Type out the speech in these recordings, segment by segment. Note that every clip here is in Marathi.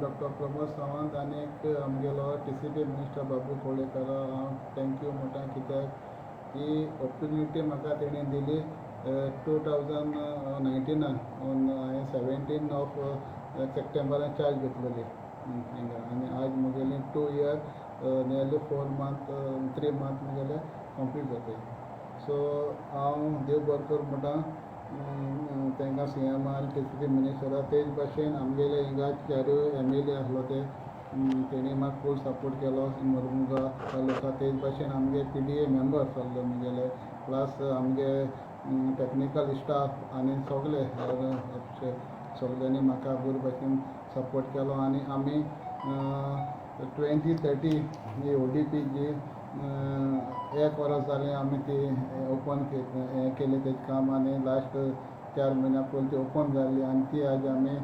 डॉक्टर प्रमोद सावंत आनी आमगेलो TCP मिनिस्टर बाबू कोळेकर हांव थँक्यू म्हणटा, कित्याक ही ऑपॉर्च्युनिटी म्हाका तेणी दिली 2019 हांवें 17 सेप्टेंबरान चार्ज घेतलेली हिंगा, आनी आज म्हगेली 2 year नियरली 4 month 3 month म्हगेले कंप्लीट जाताय. सो हांव देव बरें करूं म्हणटा तांकां CM आनी TCP मिनिस्टरा. तेच भाशेन आमगेले हिंगा 4 MLA आसलो तेणी म्हाका फूल सपोर्ट केलो मुर्मुगांव तालुका. तेच भाशेन आमगे PDA मेंबर्स आसले म्हगेले, प्लस आमगे टेक्निकल स्टाफ आनी सगळ्यांनी म्हाका बरे भाशेन सपोर्ट केलो. आनी आमी 2030 ही ODP जी 1 वर्स जालें आमी ती ओपन केली तेजें काम, आनी लास्ट 4 म्हयन्या पयलीं ती ओपन जाल्ली आनी ती आज आमी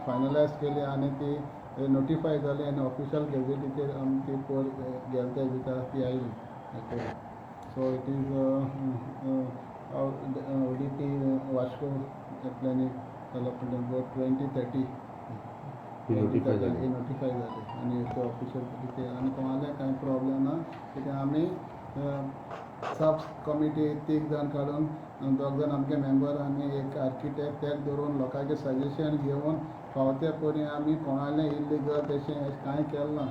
फायनलायज केली आनी ती नोटिफाय जाली आनी ऑफिशियल गॅझेटीचेर आमी ती गेल्या भितर ती oily. So it is ODP Vasco planning development board 2030 notify जाली आनी तो ऑफिशियल आनी कोणालें कांय प्रॉब्लेम ना. कित्याक आमी सब कमिटी 3 जाण काडून 2 जाण आमगे मेंबर आनी एक आर्किटेक्ट तेक धरून लोकांचे सजेशन घेवन फावते परी आमी कोणालें इल्लीगल तशें कांय केलें ना.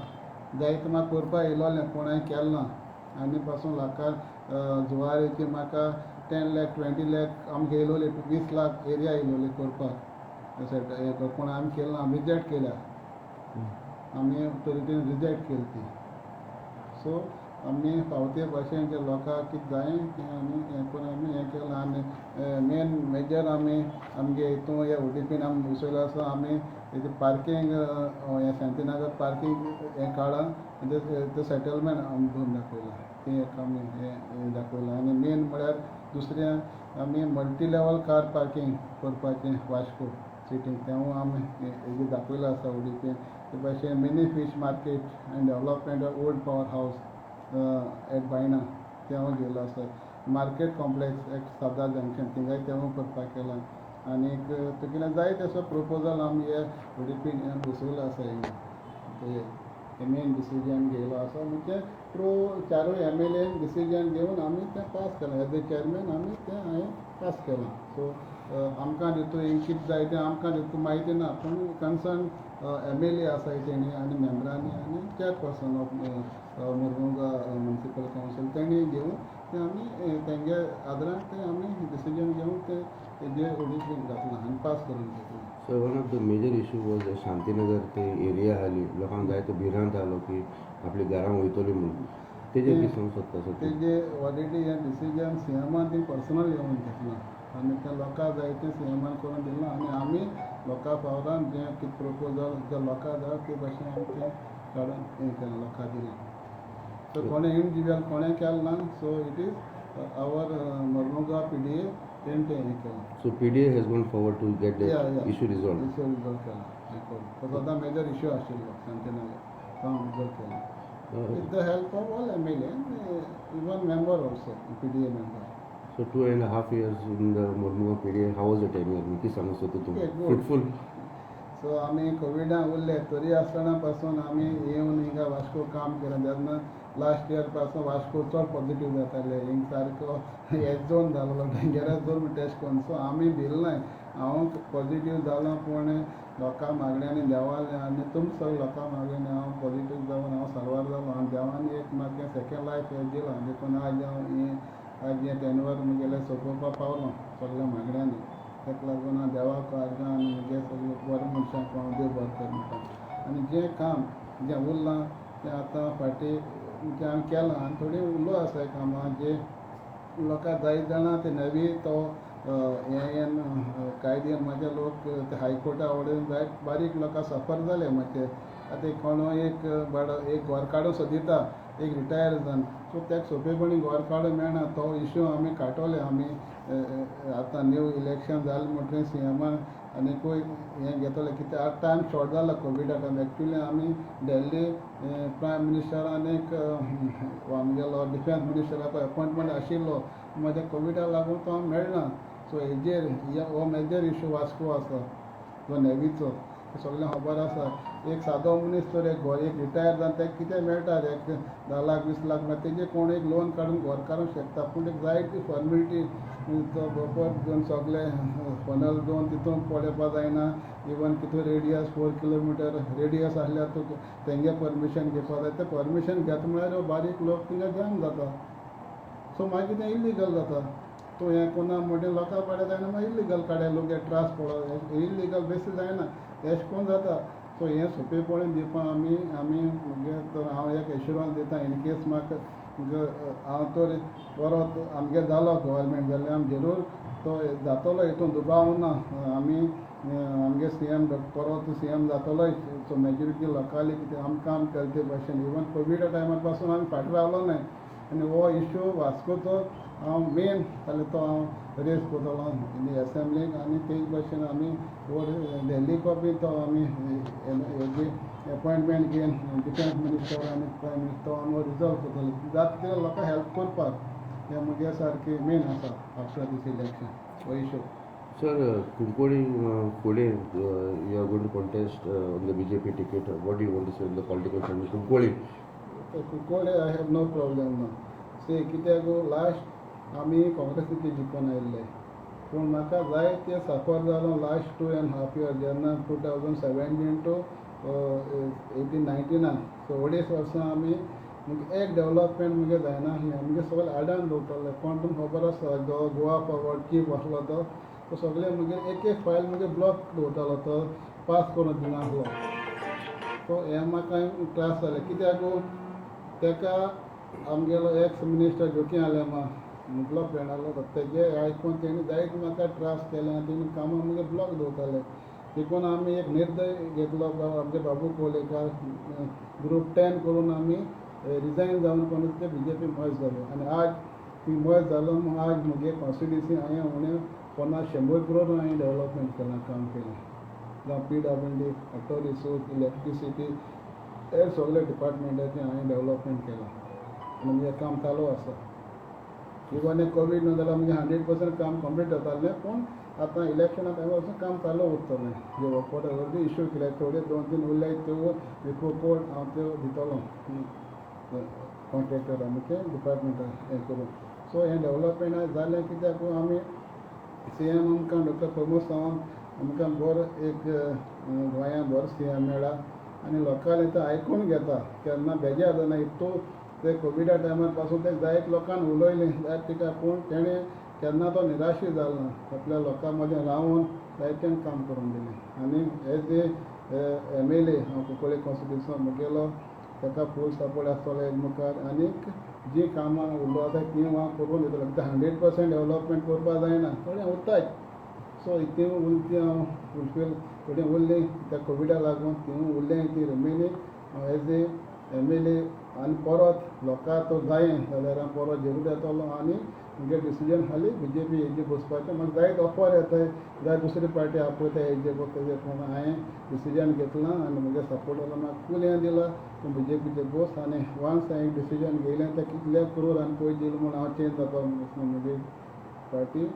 जायते म्हाका करपा येयलोलें पूण हांवें केलें ना. आनी पासून लोकांक जुवारीची म्हाका 10 lakh 20 lakh आमगे येयलोली 20 लाख एरिया येयलोली करपाक पूण आमी केलें ना. रिजेक्ट केल्या आमी ऑथॉरिटीन रिजेक्ट केली ती. सो आमी फावते भाशेन जे लोकांक कितें जाय तें आमी हें करून आमी हें केलां. आनी मेन मेजर आमगे हितून हे ODPन आमी बसयलो आसा. आमी हेजें पार्कींग हें शांतीनगर पार्कींग हें काडून तें सेटलमेंट आमी करून दाखयलां. तें एक आमी हें दाखयलां. आनी मेन म्हळ्यार दुसरें आमी मल्टी लेवल कार पार्कींग करपाचें वास्को सिटीन तेवूय आमी हेजें दाखयलां आसा ODPन. ते भाशेन mini fish market end development of old power हावस एट बायणा तेवूय गेलो आसा. मार्केट कॉम्प्लेक्स एक सादार जंक्शन थिंगाय तेवूय करपाक केलां. आनीक तुगेलें जाय तसो प्रपोजल आमी हे ODPन बसयलो आसा. हे मेन डिसिजन घेयलो आसा म्हणजे थ्रू 4 MLA डिसिजन घेवन आमी तें पास केलां. एज ए चेअरमॅन आमी तें हांवें पास केलां. सो आमकां हितून कितें जाय तें आमकां हितून म्हायती ना, पूण कन्सर्न MLA आसाय तेणी आनी मेंबरांनी आनी chairperson of Mormugao municipal council तेणी घेवन तें आमी तेंगे आदारान तें आमी डिसिजन घेवन तें तेजेर ODPन घातलां आनी पास करून घेतलां. So one of the major issue was Shantinagar ते एरिया आली लोकांक जाय तो भिरांत आलो की आपली घरां वयतली म्हणून तेजेर कितें सांगूंक सोदता? सो तेजे ऑलरेडी हें डिसिजन CMान ती पर्सनल येवन घेतलां आनी तें लोकांक जाय तें CMान करून दिलां. आनी आमी लोकां फावरान जें कितें प्रपोजल जें लोकांक जाय ते भाशेन आमी तें काडून हें केलां लोकांक दिलां. सो कोणें इंडिविज्युअल कोणें केलें ना. So it is our Mormugao PDA तेणें तें हें केलां. So PDA has gone forward to get the issue resolved. Issue resolve केलां. हें करून तो सदां मेजर इशू आशिल्लो शांतीनगर तो रिजॉल्व केलां. With the help of all MLA, even member also, PDA member. So 2.5 years in the Murmugaon PDA, how was the tenure? किती सांगू सोदता तूं? Okay, good. Fruitful? सो आमी कोविडान उरले तरी आसतना पासून आमी येवन हिंगा वास्को काम केलें. जेन्ना लास्ट इयर पासून वास्को चड पॉझिटीव जाताले हिंग सारको झोन जाल्लो डेंजरस झोन टेस्ट करून. सो आमी भिलनाय. हांव पॉझिटीव जालो पूण लोकां मागण्यांनी देवालें आनी तुमकां सगळे लोकां मागण्यांनी हांव पॉझिटीव जावन हांव सर्वार जालो आनी देवानी एक म्हाका सेकेंड लायफ हें दिलो. देखून आज हांव आज हें टेनवर म्हगेलें सोंपोवपा पावलो सगळ्या मागण्यांनी. ताका लागून हांव देवाक आर्गां आनी म्हगे सगळे बऱ्या मनशांक हांव देव बरें कर म्हणटा. आनी जें काम जें उरलां तें आतां फाटीं जें हांवें केलां आनी थोडीं उरलो आसाय कामां जे लोकांक जायत जाणां ते नवी तो हें कायद्यान म्हाजे लोक ते हायकोर्टा वडून जाय बारीक लोकां सफर जाले मातशे. आतां कोणो एक घर काडून सोदिता एक रिटायर जावन. सो ताका सोंपेपणी घर काडून मेळना. तो इशू आमी काडटले. आमी आतां न्यू इलेक्शन जालें म्हणटकीर CMान आनीकूय हें घेतलें कित्याक आतां टायम शॉर्ट जालो कोविडा टायम. एक्चुली आमी देल्ली प्रायम मिनिस्टर आनीक आमगेलो डिफेन्स मिनिस्टराचो अपॉयंटमेंट आशिल्लो. म्हाज्या कोविडाक लागून तो मेळना. सो हेजेर हो मेजर इशू वास्को आसा तो नेवीचो. तें सगळें खबर आसा. एक सादो मनीस तर एक रिटायर जावन ताका कितें मेळटा रे, 10 लाख 20 लाख मेळटा, तेजेर कोण एक लोन काडून घर काडूंक शकता. पूण तेका जायती फॉर्मेलिटी तो बरोबर घेवन सगळें फनल दोन तितून पळोवपा जायना. इवन कितें रेडियस 4 किलोमिटर रेडियस आसल्यार तुका तेंगे परमिशन घेवपा जाय. तें परमिशन घेता म्हळ्यार बारीक लोक तिंगा जाम जाता. सो मागीर तें इल्लिगल जाता. तूं हें कोना मोठे लोकां पडे जायना, मागीर इल्लिगल काडे लोक त्रास पडो इल्लिगल बेसी जायना. एश कोन्न जाता. सो हें सोंपेपणी दिवपा आमी हांव एक एश्युरन्स दिता. इन केस म्हाका हांव तर परत आमगे जालो गव्हर्मेंट जाल्यार आमी जरूर तो जातलो हितून दुबाव ना. आमी आमगे CM परत CM जातलोय. सो मेजॉरिटी लोकांली कितें आमी काम केलें ते भाशेन इवन कोविडा टायमार पासून आमी फाटीं रावलो नाय. आनी हो इश्यू वास्कोचो हांव मेन जाल्यार तो हांव रेज करतलो एसेंब्लीक. आनी तेच भाशेन आमी दिल्लीको बी तो आमी हेजी अपॉयंटमेंट घेवन डिफेन्स मिनिस्टर आनी प्रायम मिनिस्टर हांव रिजॉल्व करतलो. जाता तितलें लोकांक हेल्प करपाक हें म्हगे सारकें मेन आसा आफ्टर दीस इलेक्शन हो issue. Sir, Kunkodi, Kode, you are going to contest on the BJP ticket. What do you want to say in the political family? Kunkodi. कुंकोडे आय हॅव नो प्रॉब्लेम ना. से कित्याक लास्ट आमी काँग्रेसीचे जिखून आयिल्ले. पूण म्हाका जायते सफर जालो लास्ट 2.5 years जेन्ना 2017 to 18-19 सो 2.5 वर्सां आमी एक डेव्हलपमेंट मुगे जायना आसलें. आमगे सगळें आडान दवरताले. कोण तुमकां खबर आसा गोवा फॉरवर्ड चीफ आसलो तो सगळें मुगे एक फायल मुगे ब्लॉक दवरतालो. तो पास करून दिनासलो. सो हें म्हाका त्रास जाले. कित्याक तेका आमगेलो एक्स मिनिस्टर जोकी आलेमा म्हजो फ्रेंड आसलो तेजे आयकून तेणी जायत म्हाका त्रास केले आनी तेणी कामां मुगे ब्लॉक दवरताले. देखून आमी एक निर्णय घेतलो आमचे बाबू कोलेकार ग्रूप 10 करून आमी रिजायन जावन कोण ते BJP मर्ज जालो. आनी आज ती मर्ज जालो म्हूण आज म्हगे कॉन्स्टिट्युन्सी हांवें उणें 100 crore हांवें डेव्हलपमेंट केलां काम केलें. जावं PWD वॉटर रिसोर्स इलेक्ट्रिसिटी हे सगळे डिपार्टमेंटाचें हांवें डेव्हलपमेंट केलां. आनी म्हजें काम चालू आसा. इवन एक कोवीड न्हू जाल्यार म्हणजे 100% काम कंप्लीट जातालें. पूण आतां इलेक्शना टायमार वचून काम चालू उरतलें. जे वॉट एवर बी इश्यू केले थोडे 2-3 उरले त्यो रिपोर्ट हांव त्यो दितलो कॉन्ट्रेक्टर आमचे डिपार्टमेंटान हें करून. सो हें डेव्हलपमेंट जालें कित्याक आमी CM आमकां डॉक्टर प्रमोद सावंत आमकां बरो एक गोंयांत बरो CM मेळ्ळा. आनी लोकांनी तो आयकून घेता केन्ना बेजार जायना. इतू ते कोविडा टायमार पासून ते जायत लोकांन उलयलें जायत तिका. पूण तेणें केन्ना तो निराशीत जालो ना. आपल्या लोकां मदें रावन जायतें काम करून दिलें. आनी एज ए MLA हांव कुंकळ्ळे कॉन्स्टिट्युशन मुगेलो ताका फूल सपोर्ट आसतलो एक मुखार. आनीक जीं कामां उरलो आसा तीं हांव करून दितलो. कित्याक 100% डेव्हलपमेंट करपा जायना. थोडें उरताय. सो ती उरलीं हांव फुलफील थोडीं उरलीं त्या कोविडा लागून ती उरलें ती रिमेनींग एज ए MLA. आनी परत लोकां तो जायें जाल्यार हांव परत जरूर येतलो. आनी म्हगे डिसिजन खाली BJP हेजेर बसपाचें. म्हाका जायत ऑफर येताय जाय दुसरी पार्टी आपयताय हेजेर बसपाचें. पूण हांवें डिसिजन घेतलां आनी म्हगे सपोर्टान म्हाका फूल हें दिलां तूं BJPचेर बस. आनी वन्स हांवें डिसिजन घेयलें तें कितले करोड आनी पयस दिलें म्हूण हांव चेंज जावपा म्हजी पार्टी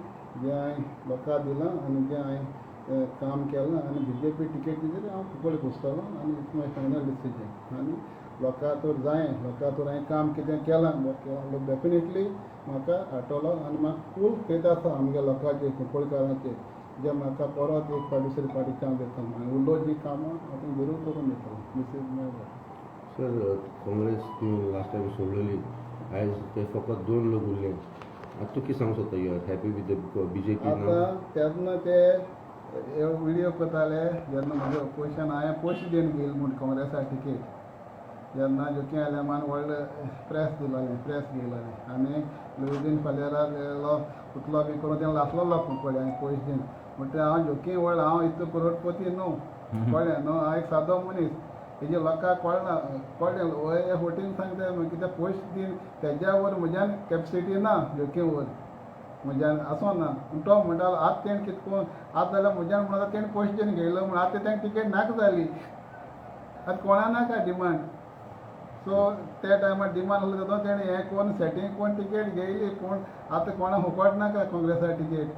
जें हांवें लोकांक दिलां आनी जें हांवें काम केलां. आनी BJP टिकेटीचेर हांव फुकट बसतलों. आनी इट्स माय फायनल डिसिजन. आनी लोकां तर जायें लोकां तर हांवें काम कितें केलां डेफिनेटली म्हाका हाडटलो. आनी म्हाका फूल फेथ आसा आमगे लोकांचेर कुंकळकारांचेर जे म्हाका परत एक फावट दुसरी फावटी चान्स दिता. आनी उरलो जीं कामां हांव जरूर करून दितलो. This is my work. Sir, Congress तुम्ही लास्ट टायम सोडलेली. आयज ते फकत 2 लोक उरले. आतां तूं कितें सांगूंक सोदता? You are happy with the BJP नाव? आतां तेन्ना ते विडियो करताले जेन्ना म्हजें ऑपोजिशन हांवें पयशे दिवन घेयलें म्हूण काँग्रेसा टिकेट. जेन्ना जोकी आयल्या मान व्हडलें प्रेस घेयलालें. आनी लुईदीन फालेरा गेलो पुतलो बी करून तें लासलोलो कुंकळ्ळे हांवें पयशे दिवन. म्हणटा हांव जोकी व्हडलो हांव इतलो करोडपती न्हू. कळ्ळें न्हू. हांव एक सादो मनीस. हेजे लोकांक कळना. कळ्ळें हे फोटीन सांगता कितें पयशे दिवन तेज्या वर म्हज्यान कॅपेसिटी ना जोकी वर म्हज्यान आसूं ना. तो म्हणटालो आतां तेणें कितें कोन्न आतां जाल्यार म्हज्यान म्हणटा तेणें पयशे दिवन घेयलो म्हूण आतां तेंकां टिकेट नाका जाली. आतां कोणा नाका डिमांड. सो त्या टायमार डिमांड आसलो तो तेणें हें कोन्न सेटींग कोन्न टिकेट घेयली. पूण आतां कोणा फुकट नाका काँग्रेसा टिकेट.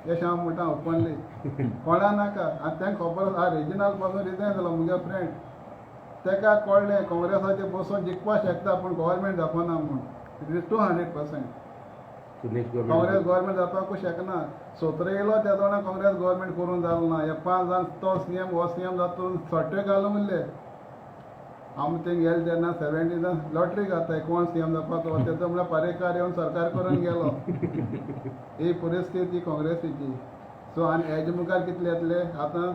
अशें हांव म्हणटा ओपनली कोणा नाका आनी तेंका खबर आसा हांव रिजनल पासून रिजायन जालो म्हगे फ्रेंड तेका कळ्ळें काँग्रेसाचेर बसून जिखपा शकता पूण गव्हर्मेंट जावपाना म्हूण it is 200%. Next Congress government जावपाकूच शकना. 17 येयलो त्या जाणा काँग्रेस गव्हर्मेंट करून जालो ना. हे 5 जाण तो सीएम हो सीएम जातून सट्टे घालूंक उरले. आमी थंय गेले तेन्ना 70 लॉटरी घाताय कोण सीएम जावपाचो तेजो म्हळ्यार पारेकार येवन सरकार करून गेलो. ही परिस्थिती काँग्रेसीची. सो आनी हेजे मुखार कितले येतले आतां.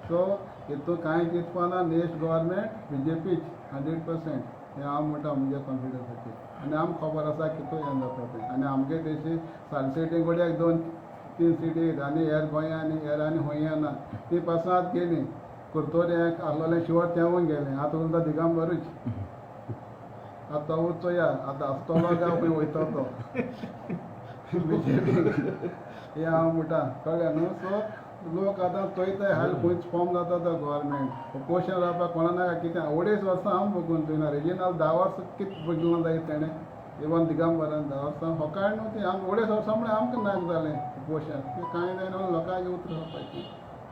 सो हितून कांय चिंतपाना. Next government बीजेपीच 100%. हें हांव म्हणटा म्हज्या कॉन्फिडन्साचेर. आनी आमकां खबर आसा कितू हें जाता तें. आनी आमगे देशी सालसेटी गोड्याक 2-3 सिटी आनी हेर गोंयांनी हेर आनी खंय ना. ती पासून आतां गेलीं. कुर्तोऱ्याक आहलोलें शिवोर तेंवूय गेलें. आतां उरता दिगांबरूच. आतां तो चोया आतां आसतलो काय खंय वयतलो तो. बीजेपी हें हांव म्हणटा कळ्ळें न्हू. सो लोक आतां चोयताय हाल खंयच फॉर्म जाता तो गव्हर्मेंट क्वेश्चन रावपाक कोणा नाका कितें 2.5 वर्सां हांव बगून थंय रिजनल 10 वर्सां कितें बदलूंक जाय तेणें इवन दिगांबरान 10 वर्सां होकाळ न्हू तें आमी 2.5 वर्सां म्हळ्यार आमकां नाक जालें क्वेश्चन तें कांय जायना लोकांचे उतर जावपाची.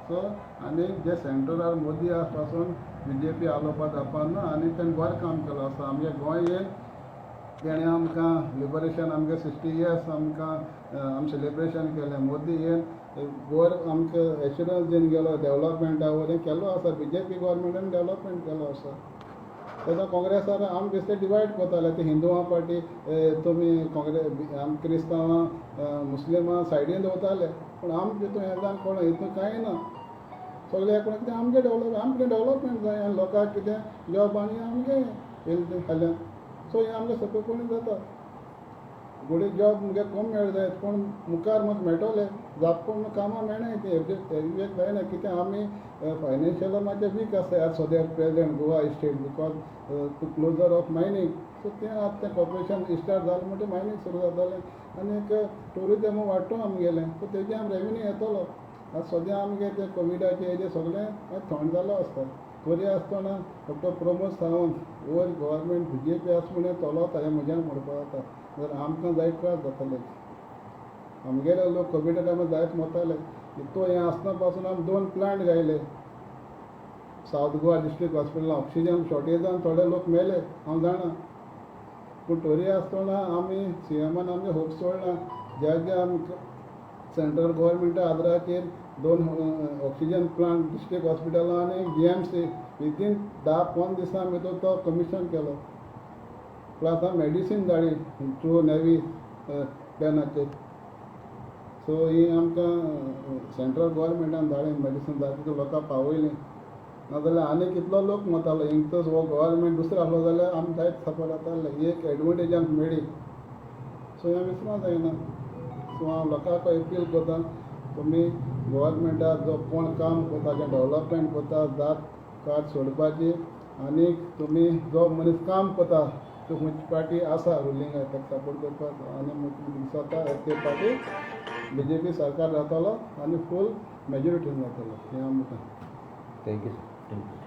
सो आनी जे सेंट्रलार मोदी आसा पासून बीजेपी आलोवपाक जावपाना आनी तेणें बरें काम केलां आसा. आमगे गोंय येवन तेणें आमकां लिबरेशन आमगे 60 इयर्स आमकां आमी सेलिब्रेशन केलें. मोदी येवन वर आमकां एश्युरन्स दिवन गेलो डेवलॉपमेंटा वयलें केलो आसा. बीजेपी गव्हर्मेंटान डेवलॉपमेंट केलो आसा. तेन्ना काँग्रेसार आमी बेश्टे डिवायड कोताले ते हिंदुआ पार्टी तुमी काँग्रेस आमी क्रिस्तांवां मुस्लिमां सायडीन दवरताले पूण आमी तितून हें जावन कोण हितून कांय ना. सगळे एक कितें आमगे डेवलॉपमेंट जाय आनी लोकांक कितें जॉब आनी आमगे येयले फाल्यां. सो हें आमगे सोंपेपणी जाता. घोडी जॉब मुगे कमी मेळ जाय पूण मुखार म्हाका मेळटले जापून कामां मेळनाय तें एक जायना कितें आमी फायनान्शियल मातशें वीक आसाय आतां सद्या present Goa state because to closure of mining. So तें आतां तें कॉर्पोरेशन स्टार्ट जालें म्हणटा मायनींग सुरू जातालें आनी टुरिजम वाडटो आमगेलें सो तेजें आमी रेवेन्यू येतलो. आतां सद्या आमगे तें कोविडाचें हेजें सगळें थंड जालो आसता. तरी आसतना डॉक्टर प्रमोद सावंत वयर गव्हर्मेंट बीजेपी आसा म्हणून चलता हें म्हज्यान म्हणपा जाता. जर आमकां जाय त्रास जाताले. आमगेले लोक कोविडा टायमार जायत मरताले. इतू हें आसतना पासून आमी 2 प्लांट घायले. सावथ गोवा डिस्ट्रिक्ट हॉस्पिटलान ऑक्सिजन शॉर्टेजान थोडे लोक मेले हांव जाणा. पूण तरी आसतना आमी सीएमान आमगे होप सोडना. ज्या आमकां सेंट्रल गव्हर्मेंटा आदाराचेर 2 ऑक्सिजन प्लांट डिस्ट्रिक्ट हॉस्पिटलान आनी जीएमसी विदीन 10-15 दिसां भितर तो कमिशन केलो. प्लस मेडिसीन धाडी थ्रू नेवी प्लॅनाचेर. सो ही आमकां सेंट्रल गव्हर्मेंटान धाडली मेडिसीन धाडली लोकांक पावयलीं. नाजाल्यार आनी कितलो लोक मरतालो हिंगच हो गव्हर्मेंट दुसरो आहलो जाल्यार आमी जायत सफर जाताले. ही एक एडवांटेज आमकां मेळ्ळी. सो हें विसरूंक जायना. सो हांव लोकांक अपील करता तुमी गव्हर्मेंटाक जो कोण काम करता जें डेवलॉपमेंट करता जात काड सोडपाची आनी तुमी जो मनीस काम करता तो खंयची पार्टी आसा रुलिंगाक ताका सपोर्ट करपाक आनी स्वता ते पार्टी बीजेपी सरकार जातालो आनी फूल मेजॉरिटीन जातालो हें हांव म्हणटा. Thank you sir.